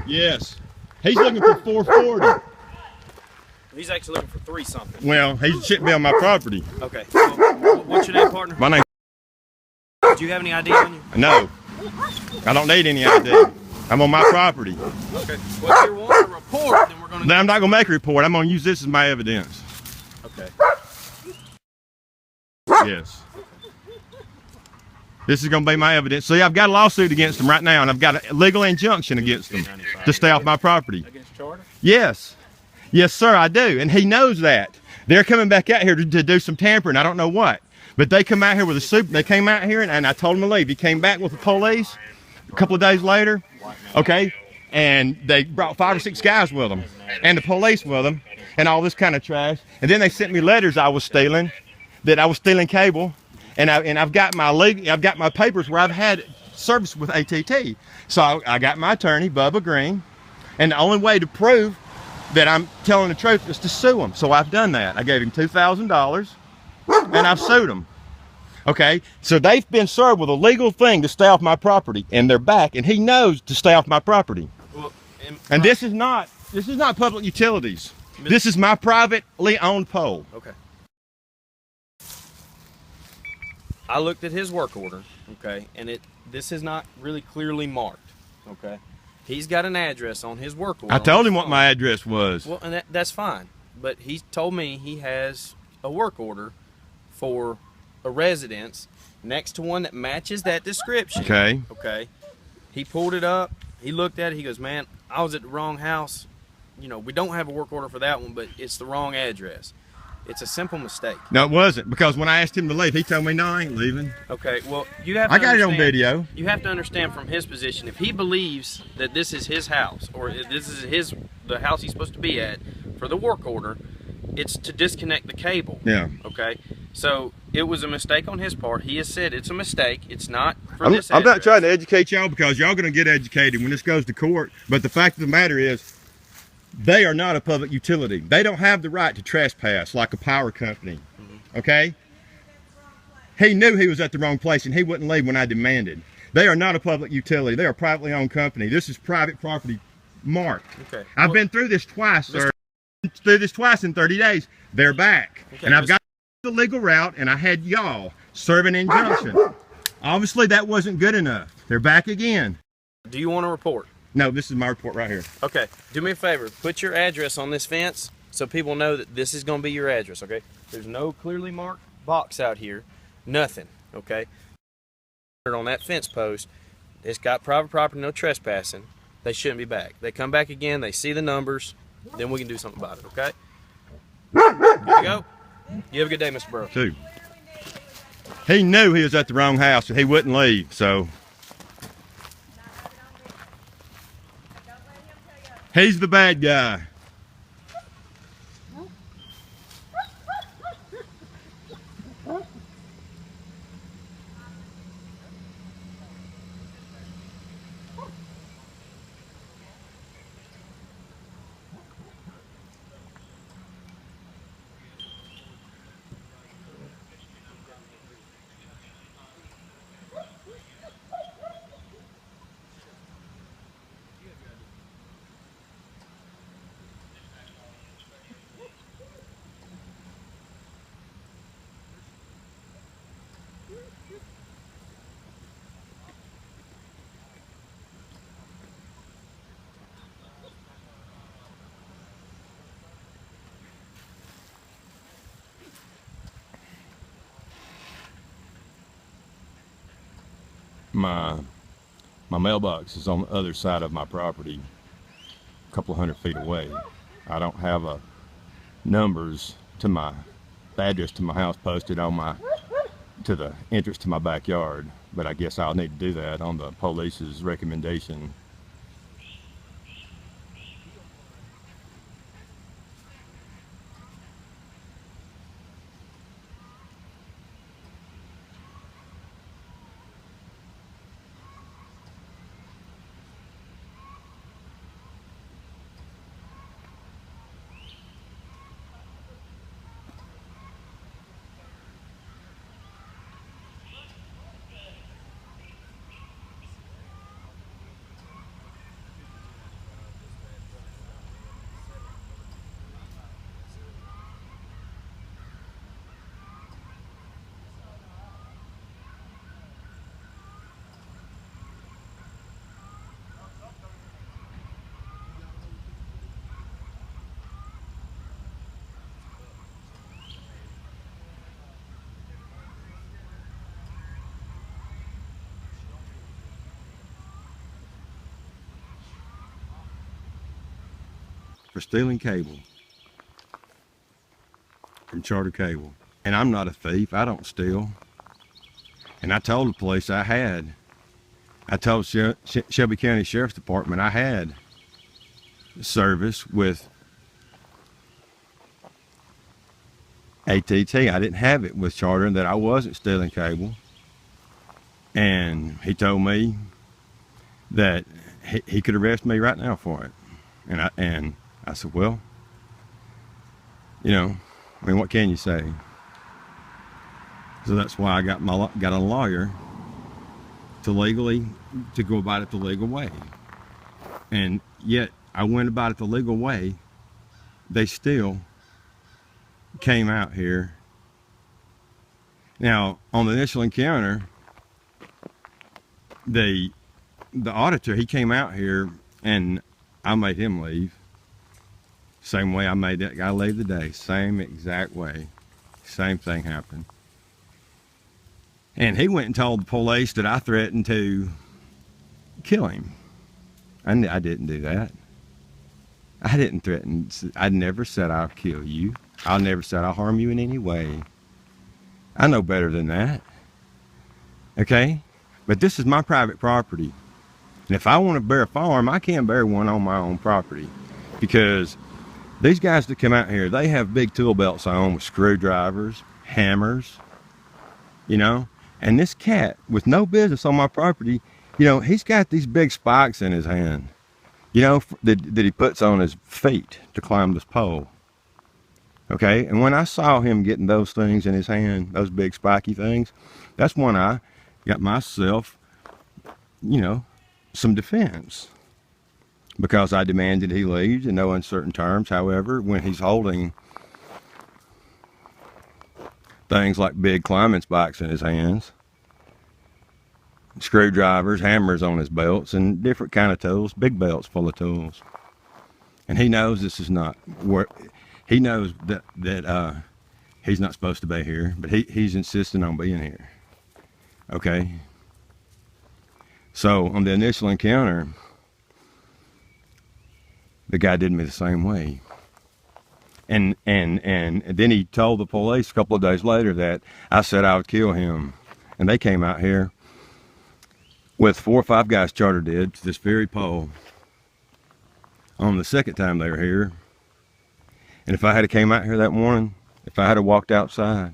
Yes. He's looking for 440. He's actually looking for 3 something. Well, he shouldn't be on my property. Okay. Well, what's your name, partner? My name. Do you have any ID on you? No. I don't need any ID. I'm on my property. Okay. Well, if you want a report, then we're going to... I'm not going to make a report. I'm going to use this as my evidence. Okay. Yes. This is going to be my evidence. See, I've got a lawsuit against them right now, and I've got a legal injunction against them to stay off my property. Against charter? Yes. Yes, sir, I do. And he knows that. They're coming back out here to do some tampering. I don't know what. But they come out here with a soup. They came out here, and I told them to leave. He came back with the police a couple of days later. Okay. And they brought 5 or 6 guys with them. And the police with them. And all this kind of trash. And then they sent me letters I was stealing. That I was stealing cable. And I've got my papers where I've had service with AT&T. So I got my attorney, Bubba Green. And the only way to prove that I'm telling the truth is to sue him. So I've done that. I gave him $2,000 and I've sued him. Okay, so they've been served with a legal thing to stay off my property, and they're back, and he knows to stay off my property. Well, and this is not public utilities. This is my privately owned pole. Okay. I looked at his work order, okay, and this is not really clearly marked, okay. He's got an address on his work order. I told him what my address was. Well, and that's fine. But he told me he has a work order for a residence next to one that matches that description. Okay. Okay. He pulled it up. He looked at it. He goes, man, I was at the wrong house. You know, we don't have a work order for that one, but it's the wrong address. It's a simple mistake. No, it wasn't, because when I asked him to leave, he told me, no, I ain't leaving. Okay, well, you have to I got it on video. You have to understand from his position, if he believes that this is his house, or this is the house he's supposed to be at for the work order, it's to disconnect the cable. Yeah. Okay, so it was a mistake on his part. He has said it's a mistake. It's not for this I'm not address. trying to educate y'all, because y'all going to get educated when this goes to court, but the fact of the matter is, they are not a public utility. They don't have the right to trespass like a power company, okay? He knew he was at the wrong place, and he wouldn't leave when I demanded. They are not a public utility. They are a privately owned company. This is private property marked. Okay. I've been through this twice, sir. Through this twice in 30 days. They're back. Okay, and I've got the legal route, and I had y'all serve an injunction. Obviously, that wasn't good enough. They're back again. Do you want to report? No, this is my report right here. Okay, do me a favor. Put your address on this fence so people know that this is going to be your address, okay? There's no clearly marked box out here. Nothing, okay? On that fence post, it's got private property, no trespassing. They shouldn't be back. They come back again, they see the numbers, then we can do something about it, okay? Good to go? You have a good day, Mr. Burrow. Too. He knew he was at the wrong house, and he wouldn't leave, so... He's the bad guy. My mailbox is on the other side of my property, a couple of 100 feet away. I don't have a numbers to the address to my house posted on to the entrance to my backyard, but I guess I'll need to do that on the police's recommendation. for stealing cable from Charter Cable. And I'm not a thief, I don't steal. And I told the police I told Shelby County Sheriff's Department I had service with AT&T. I didn't have it with Charter, and that I wasn't stealing cable. And he told me that he could arrest me right now for it. And I said, well, you know, I mean, what can you say? So that's why I got a lawyer to go about it the legal way. And yet I went about it the legal way. They still came out here. Now, on the initial encounter, the auditor, he came out here and I made him leave. Same way I made that guy leave today. Same exact way. Same thing happened. And he went and told the police that I threatened to kill him. I didn't do that. I didn't threaten. I never said I'll kill you. I never said I'll harm you in any way. I know better than that. Okay? But this is my private property. And if I want to bear a firearm, I can't bear one on my own property. Because these guys that come out here, they have big tool belts on with screwdrivers, hammers, you know. And this cat, with no business on my property, you know, he's got these big spikes in his hand, you know, that he puts on his feet to climb this pole. Okay, and when I saw him getting those things in his hand, those big spiky things, that's when I got myself, you know, some defense. Because I demanded he leave in no uncertain terms. However, when he's holding things like big climbing spikes in his hands, screwdrivers, hammers on his belts, and different kind of tools, big belts full of tools. And he knows this is not where, he knows that he's not supposed to be here, but he's insisting on being here. Okay? So on the initial encounter, the guy did me the same way. And then he told the police a couple of days later that I said I would kill him. And they came out here with 4 or 5 guys, Charter did, to this very pole on the second time they were here. And if I had came out here that morning, if I had walked outside,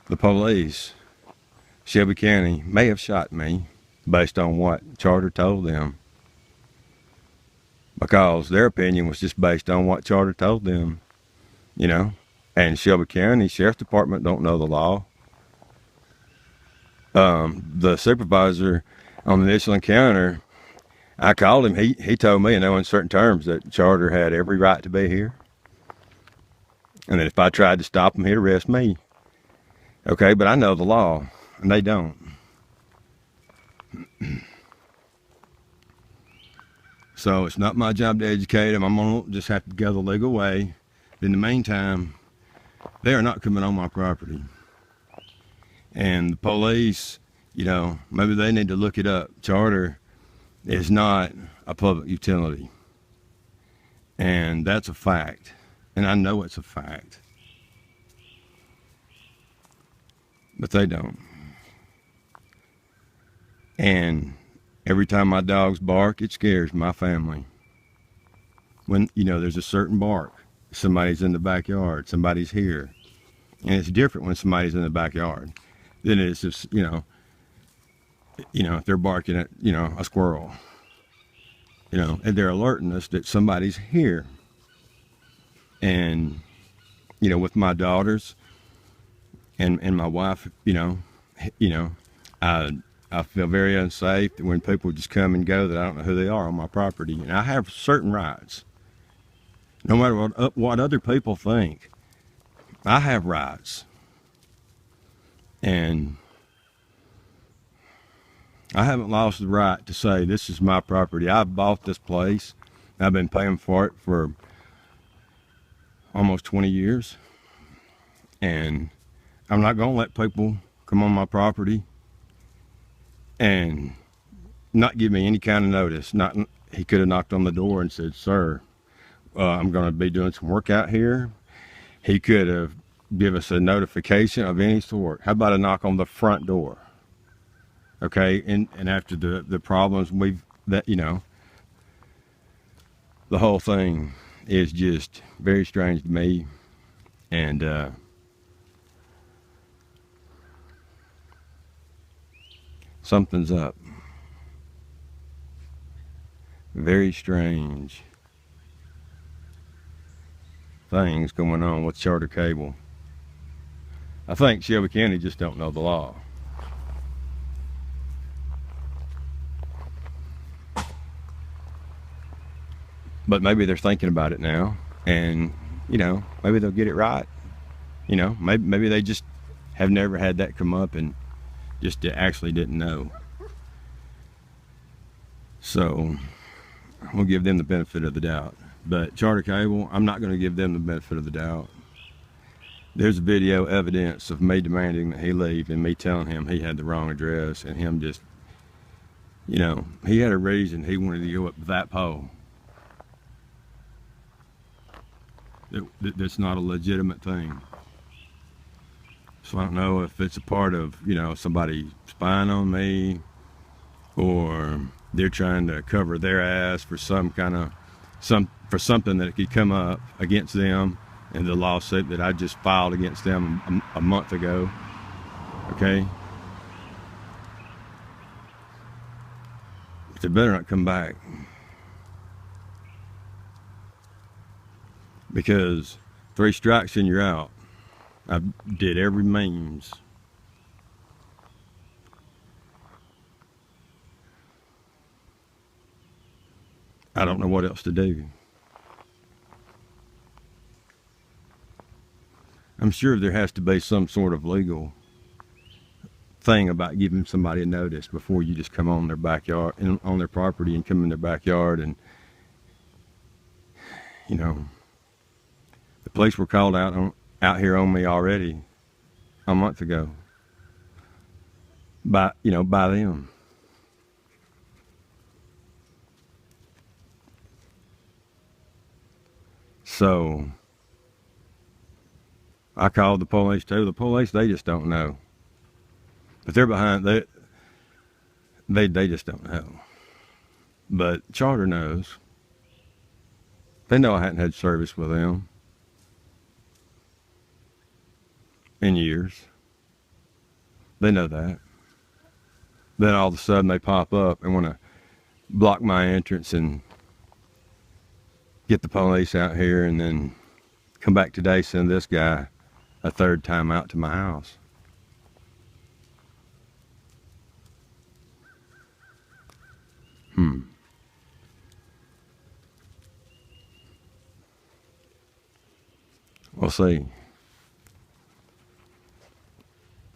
the police, Shelby County, may have shot me based on what Charter told them. Because their opinion was just based on what Charter told them, you know. And Shelby County Sheriff's Department don't know the law. The supervisor on the initial encounter, I called him. He told me in no uncertain terms that Charter had every right to be here. And that if I tried to stop him, he'd arrest me. Okay, but I know the law, and they don't. So it's not my job to educate them. I'm gonna just have to go the legal way. But in the meantime, they are not coming on my property. And the police, you know, maybe they need to look it up. Charter is not a public utility. And that's a fact. And I know it's a fact. But they don't. And every time my dogs bark, it scares my family. When, you know, there's a certain bark. Somebody's in the backyard. Somebody's here. And it's different when somebody's in the backyard than it is just, you know, if they're barking at, you know, a squirrel. You know, and they're alerting us that somebody's here. And, you know, with my daughters and my wife, you know, I feel very unsafe when people just come and go that I don't know who they are on my property. And I have certain rights. No matter what other people think, I have rights. And I haven't lost the right to say this is my property. I bought this place. I've been paying for it for almost 20 years. And I'm not going to let people come on my property and not give me any kind of notice. He could have knocked on the door and said, "Sir, I'm going to be doing some work out here. He could have give us a notification of any sort. How about a knock on the front door? Okay, and after the problems that the whole thing is just very strange to me, and something's up. Very strange things going on with Charter Cable. I think Shelby County just don't know the law. But maybe they're thinking about it now, and maybe they'll get it right. Maybe they just have never had that come up and just actually didn't know. So we'll give them the benefit of the doubt. But Charter Cable, I'm not going to give them the benefit of the doubt. There's video evidence of me demanding that he leave and me telling him he had the wrong address, and him just, he had a reason he wanted to go up that pole. That's not a legitimate thing. So I don't know if it's a part of, somebody spying on me, or they're trying to cover their ass for something that could come up against them in the lawsuit that I just filed against them a month ago. Okay? But they better not come back. Because 3 strikes and you're out. I did every means. I don't know what else to do. I'm sure there has to be some sort of legal thing about giving somebody a notice before you just come on their backyard, on their property, and come in their backyard. And the police were called out here on me already a month ago by them. So I called the police too. The police, they just don't know. But they're behind, they just don't know. But Charter knows. They know I hadn't had service with them in years. They know that. Then all of a sudden they pop up and want to block my entrance and get the police out here, and then come back today, send this guy a 3rd time out to my house. We'll see.